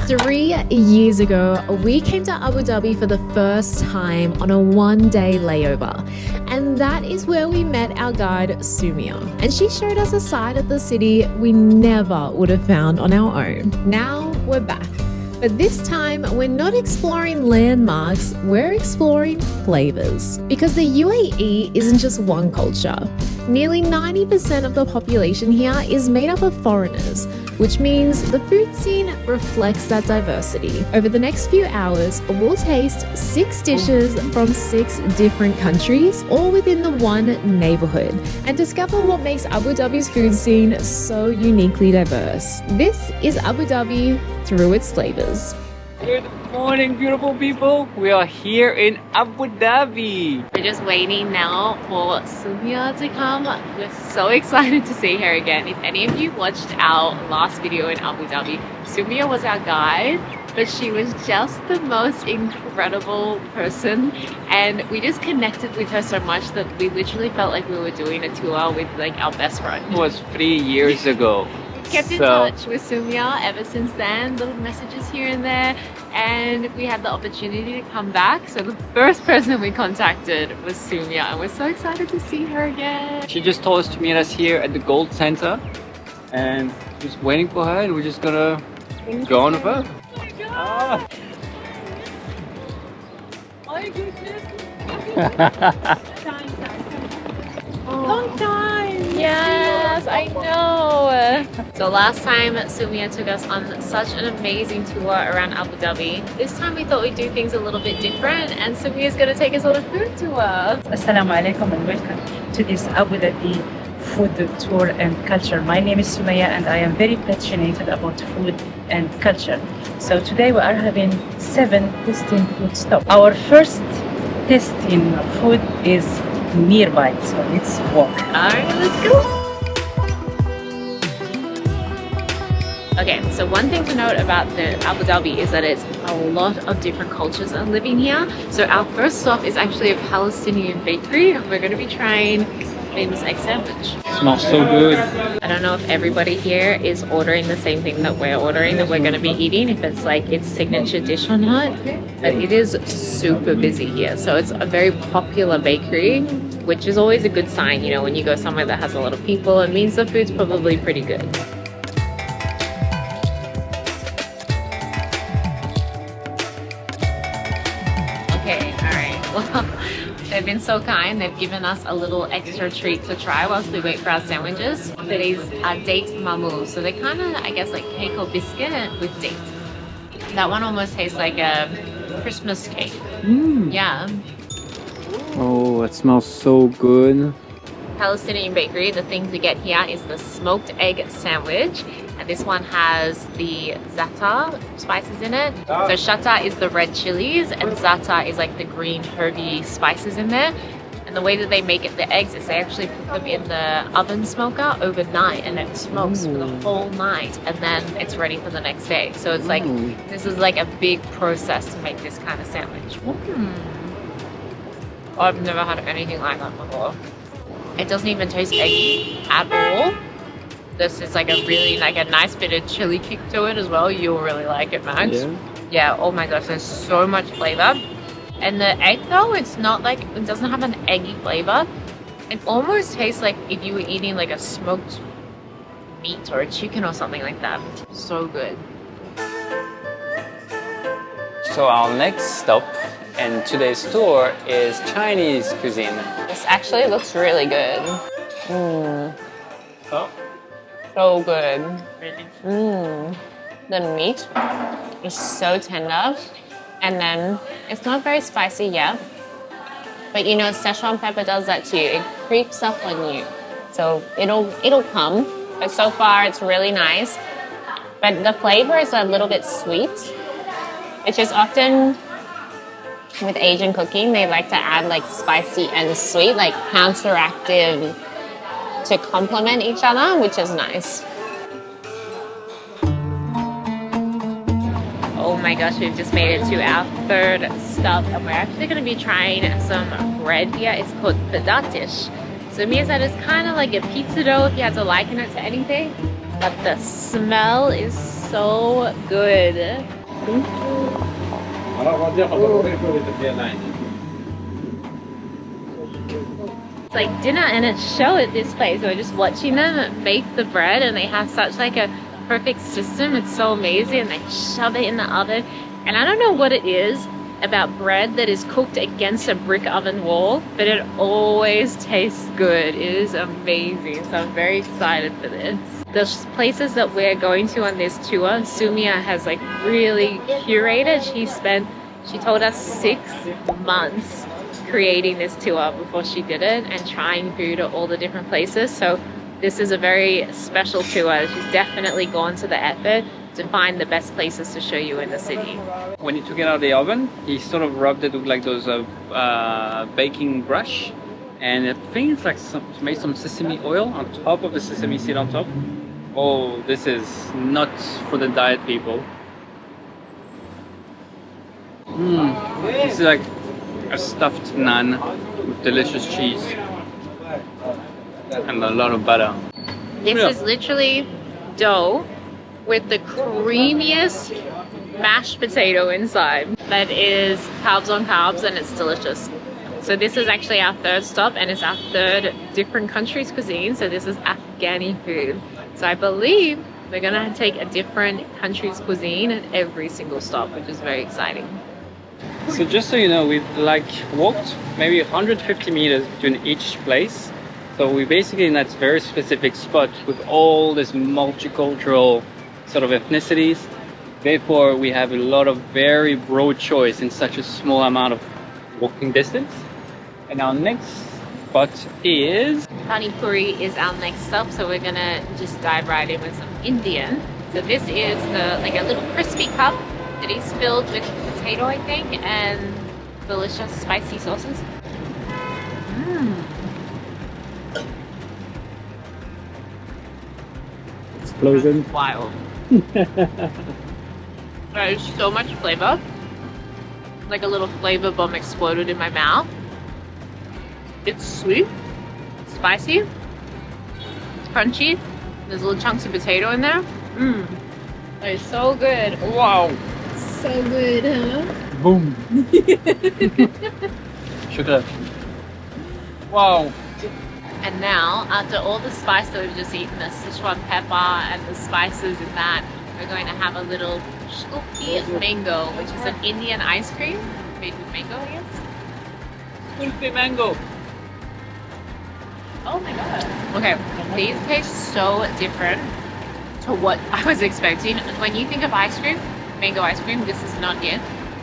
3 years ago, we came to Abu Dhabi for the first time on a one-day layover. And that is where we met our guide, Soumia. And she showed us a side of the city we never would have found on our own. Now we're back. But this time, we're not exploring landmarks, we're exploring flavors. Because the UAE isn't just one culture. Nearly 90% of the population here is made up of foreigners, which means the food scene reflects that diversity. Over the next few hours, we'll taste 6 dishes from 6 different countries, all within the one neighbourhood, and discover what makes Abu Dhabi's food scene so uniquely diverse. This is Abu Dhabi through its flavors. Good morning, beautiful people. We are here in Abu Dhabi. We're just waiting now for Soumia to come. We're so excited to see her again. If any of you watched our last video in Abu Dhabi, Soumia was our guide, but she was just the most incredible person, and we just connected with her so much that we literally felt like we were doing a tour with like our best friend. It was 3 years ago. Kept in touch with Soumia ever since then, little messages here and there, and we had the opportunity to come back. So the first person we contacted was Soumia, and we're so excited to see her again. She just told us to meet us here at the Gold Center, and just waiting for her, and we're just gonna go on with her. Oh my god! Oh my goodness! Long time! Yes, I know! So last time Soumia took us on such an amazing tour around Abu Dhabi. This time we thought we'd do things a little bit different, and Soumia's going to take us on a food tour. Assalamu alaikum and welcome to this Abu Dhabi food tour and culture. My name is Soumia and I am very passionate about food and culture. So today we are having 7 tasting food stops. Our first tasting food is nearby, so let's walk. Alright, let's go! Okay, so one thing to note about the Abu Dhabi is that it's a lot of different cultures that are living here. So our first stop is actually a Palestinian bakery, and we're going to be trying famous egg sandwich. Smells so good. I don't know if everybody here is ordering the same thing that we're ordering, that we're going to be eating, if it's like its signature dish or not. But it is super busy here. So it's a very popular bakery, which is always a good sign, you know, when you go somewhere that has a lot of people, it means the food's probably pretty good. Okay, alright. Well, they've been so kind. They've given us a little extra treat to try whilst we wait for our sandwiches. These are date mamou. So they're kind of, I guess, like cake or biscuit with date. That one almost tastes like a Christmas cake. Yeah. Oh, it smells so good. Palestinian bakery, the thing to get here is the smoked egg sandwich, and this one has the za'atar spices in it. So shatta is the red chilies, and za'atar is like the green herby spices in there. And the way that they make it, the eggs, is they actually put them in the oven smoker overnight, and it smokes for the whole night, and then it's ready for the next day. So it's like, this is like a big process to make this kind of sandwich. I've never had anything like that before. It doesn't even taste eggy at all. This is like a really like a nice bit of chili kick to it as well. You'll really like it, Max. Yeah, oh my gosh, there's so much flavor. And the egg though, it's not like, it doesn't have an eggy flavor. It almost tastes like if you were eating like a smoked meat or a chicken or something like that. So good. So our next stop and today's tour is Chinese cuisine. This actually looks really good. Oh. So good. Really? The meat is so tender, and then it's not very spicy yet. But you know, Sichuan pepper does that too. It creeps up on you. So it'll come. But so far it's really nice. But the flavor is a little bit sweet, which is often with Asian cooking, they like to add like spicy and sweet, like counteractive to complement each other, which is nice. Oh my gosh, we've just made it to our 3rd stop, and we're actually going to be trying some bread here. It's called padatish. So it means that it's kind of like a pizza dough if you had to liken it to anything. But the smell is so good. It's like dinner and a show at this place. We're just watching them bake the bread, and they have such like a perfect system. It's so amazing, and they shove it in the oven. And I don't know what it is about bread that is cooked against a brick oven wall, but it always tastes good. It is amazing. So I'm very excited for this. The places that we're going to on this tour, Soumia has like really curated. She told us 6 months creating this tour before she did it and trying food at all the different places. So this is a very special tour. She's definitely gone to the effort to find the best places to show you in the city. When he took it out of the oven, he sort of rubbed it with like those baking brush, and I think it's like made some sesame oil on top of the sesame seed on top. Oh, this is not for the diet people. This is like a stuffed naan with delicious cheese and a lot of butter. This is literally dough with the creamiest mashed potato inside that is carbs on carbs, and it's delicious. So this is actually our 3rd stop, and it's our 3rd different country's cuisine. So this is Afghani food. So I believe we're gonna take a different country's cuisine at every single stop, which is very exciting. So just so you know, we've like walked maybe 150 meters between each place. So we're basically in that very specific spot with all this multicultural sort of ethnicities. Therefore, we have a lot of very broad choice in such a small amount of walking distance. And our next spot is... Pani puri is our next stop, so we're gonna just dive right in with some Indian. So this is like a little crispy cup that is filled with potato, I think, and delicious spicy sauces. Explosion. Wild. There is so much flavor. Like a little flavor bomb exploded in my mouth. It's sweet, spicy, it's crunchy. There's little chunks of potato in there. That is so good. Wow. So good, huh? Boom. Sugar. Wow. And now, after all the spice that we've just eaten, the Sichuan pepper and the spices in that, we're going to have a little Kulfi mango, which is an Indian ice cream made with mango, I guess. Kulfi mango. Oh my god. Okay, these taste so different to what I was expecting. When you think of ice cream, mango ice cream, this is not it.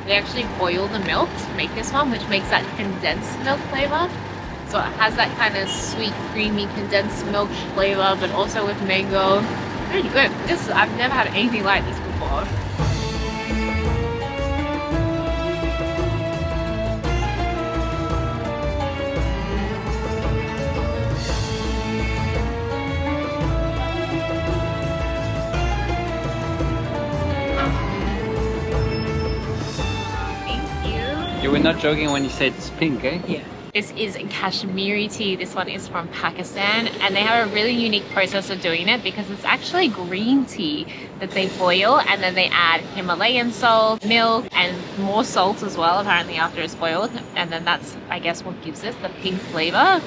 They actually boil the milk to make this one, which makes that condensed milk flavor. So it has that kind of sweet, creamy, condensed milk flavor, but also with mango. Really good. I've never had anything like this before. Thank you. You were not joking when you said it's pink, eh? Yeah. This is Kashmiri tea. This one is from Pakistan, and they have a really unique process of doing it because it's actually green tea that they boil, and then they add Himalayan salt, milk, and more salt as well, apparently, after it's boiled. And then that's, I guess, what gives it the pink flavor.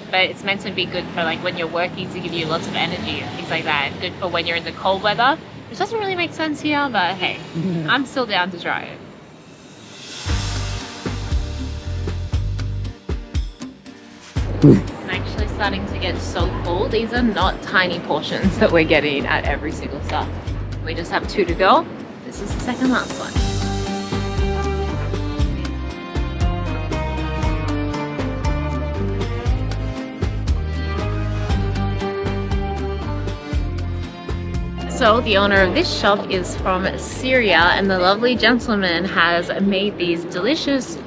But it's meant to be good for like when you're working, to give you lots of energy and things like that. Good for when you're in the cold weather, which doesn't really make sense here, but hey, I'm still down to try it. I'm actually starting to get so full. These are not tiny portions that we're getting at every single stop. We just have 2 to go. This is the second last one. So the owner of this shop is from Syria, and the lovely gentleman has made these delicious,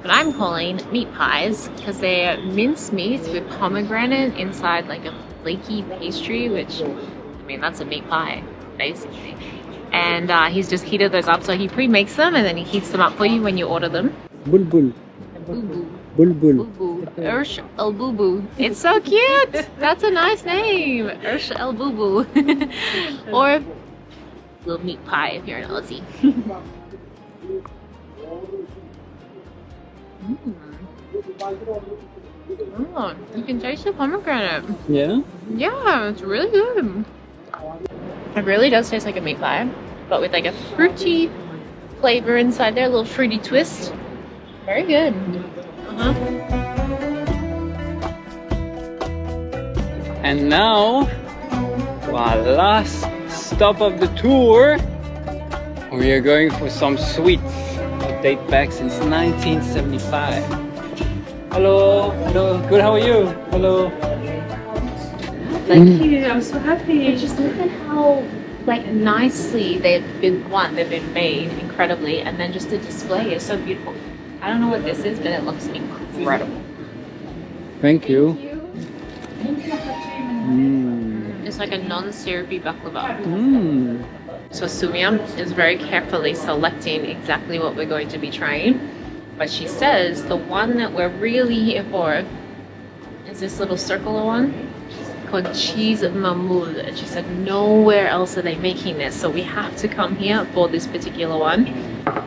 what I'm calling meat pies, because they're minced meats with pomegranate inside like a flaky pastry, which, I mean, that's a meat pie, basically. And he's just heated those up, so he pre-makes them and then he heats them up for you when you order them. Bulbul. Boo-boo. Bulbul. Boo-boo. Ursh El Boo-boo. It's so cute! That's a nice name! Ursh El Boo-boo. Or little meat pie if you're an Aussie. Oh, you can taste the pomegranate. Yeah? Yeah, it's really good. It really does taste like a meat pie, but with like a fruity flavor inside there, a little fruity twist. Very good. And now, our last stop of the tour, we are going for some sweets that date back since 1975. Hello, hello, good, how are you? Hello. Thank you, I'm so happy. Just look at how like nicely they've been made incredibly, and then just the display is so beautiful. I don't know what this is, but it looks incredible. Thank you. It's like a non-syrupy baklava. Mm. So Soumia is very carefully selecting exactly what we're going to be trying. But she says the one that we're really here for is this little circular one called cheese mahmoud. And she said nowhere else are they making this, so we have to come here for this particular one.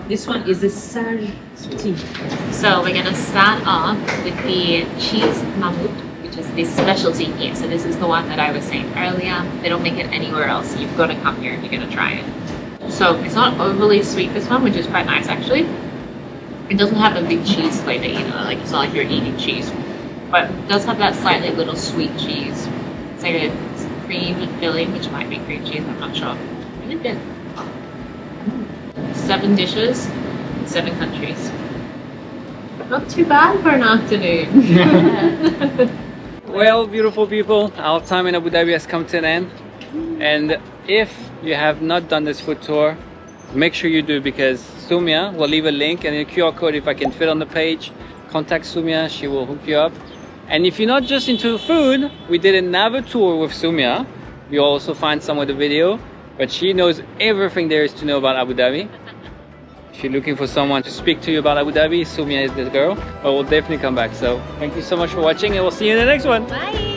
This one is the sage tea. So we're gonna start off with the cheese mahmoud, which is this specialty here. So this is the one that I was saying earlier. They don't make it anywhere else. You've got to come here if you're gonna try it. So it's not overly sweet, this one, which is quite nice actually. It doesn't have a big cheese flavor either, like it's not like you're eating cheese. But it does have that slightly little sweet cheese. It's like a cream filling, which might be cream cheese, I'm not sure. Really good. 7 dishes, 7 countries. Not too bad for an afternoon. Well, beautiful people, our time in Abu Dhabi has come to an end. And if you have not done this food tour, make sure you do, because Soumia will leave a link and a QR code if I can fit on the page. Contact Soumia, she will hook you up. And if you're not just into food, we did another tour with Soumia. You'll also find some of the video, but she knows everything there is to know about Abu Dhabi. If you're looking for someone to speak to you about Abu Dhabi, Soumia is the girl. But we'll definitely come back. So thank you so much for watching, and we'll see you in the next one. Bye.